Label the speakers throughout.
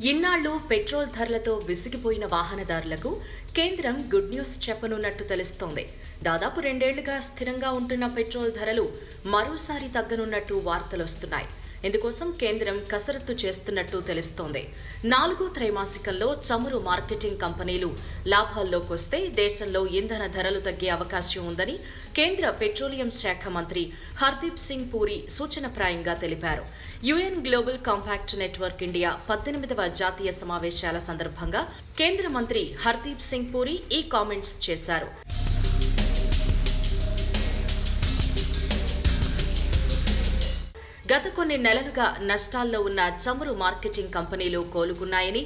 Speaker 1: ఇన్నాళ్లు పెట్రోల్ ధరలతో విసిగిపోయిన వాహనదారులకు కేంద్రం గుడ్ న్యూస్ చెప్పనున్నట్టు తెలుస్తోంది. దాదాపు 2 ఏళ్లుగా స్థిరంగా ఉంటున్న పెట్రోల్ ధరలు మరోసారి తగ్గనున్నట్టు వార్తలొస్తున్నాయి. ఇందుకోసం కేంద్రం కసరత్తు చేస్తున్నట్టు తెలుస్తోంది. 4వ త్రైమాసికంలో చమురు మార్కెటింగ్ కంపెనీలు లాభాల్లోకి వస్తే దేశంలో ఇంధన ధరలు తగ్గే అవకాశం ఉందని కేంద్ర పెట్రోలియం శాఖ మంత్రి హర్దీప్ సింగ్ పూరి సూచనప్రాయంగా తెలిపారు. UN global compact network India 18వ జాతీయ సమావేశాల సందర్భంగా కేంద్ర మంత్రి హర్దీప్ సింగ్ పూరి ఈ కామెంట్స్ చేశారు. గత కొన్ని నెలలుగా నష్టాల్లో ఉన్న చమురు మార్కెటింగ్ కంపెనీలు కోలుకున్నాయని,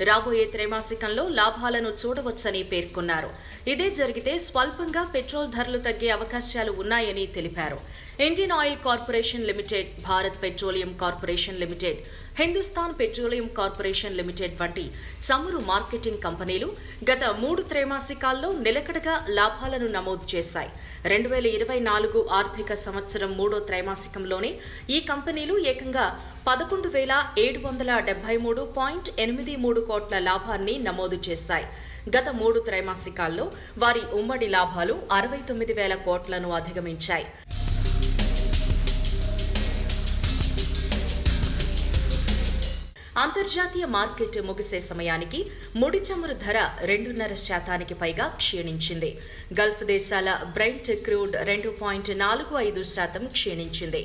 Speaker 1: రాబోయే త్రైమాసికంలో లాభాలను చూడవచ్చని పేర్కొన్నారు. ఇదే జరిగితే స్వల్పంగా పెట్రోల్ ధరలు తగ్గే అవకాశాలు ఉన్నాయని తెలిపారు. Indian oil corporation limited, Bharat petroleum corporation limited, Hindustan petroleum corporation limited వంటి చమురు మార్కెటింగ్ కంపెనీలు గత 3 త్రైమాసికాల్లో నిలకడగా లాభాలను నమోదు చేశాయి. 2024 ఆర్థిక సంవత్సరం 3వ త్రైమాసికంలోనే ఈ కంపెనీలు ఏకంగా 11,773.83 కోట్ల లాభాన్ని నమోదు చేశాయి. గత 3 త్రైమాసికాల్లో వారి ఉమ్మడి లాభాలు 69,000 కోట్లను అధిగమించాయి. అంతర్జాతీయ మార్కెట్ ముగిసే సమయానికి ముడి చమురు ధర 2.5% పైగా క్షీణించింది. గల్ఫ్ దేశాల బ్రెంట్ క్రూడ్ 2.45% క్షీణించింది.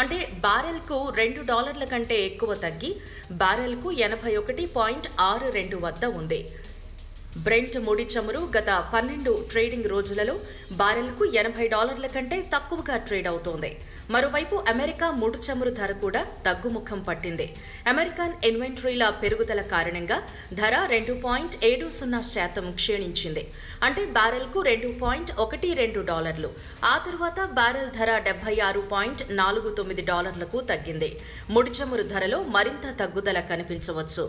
Speaker 1: అంటే బ్యారెల్కు $2 కంటే ఎక్కువ తగ్గి బ్యారెల్కు 81.62 వద్ద ఉంది. బ్రెంట్ ముడి చమురు గత 12 ట్రేడింగ్ రోజులలో బ్యారెల్కు $80 కంటే తక్కువగా ట్రేడ్ అవుతోంది. మరోవైపు అమెరికా ముడి చమురు ధర కూడా తగ్గుముఖం పట్టింది. అమెరికన్ ఇన్వెంటరీల పెరుగుదల కారణంగా ధర 2.70% క్షీణించింది. అంటే బ్యారెల్కు $2.12. ఆ తర్వాత బ్యారెల్ ధర $76.49కు తగ్గింది. ముడి చమురు ధరలో మరింత తగ్గుదల కనిపించవచ్చు.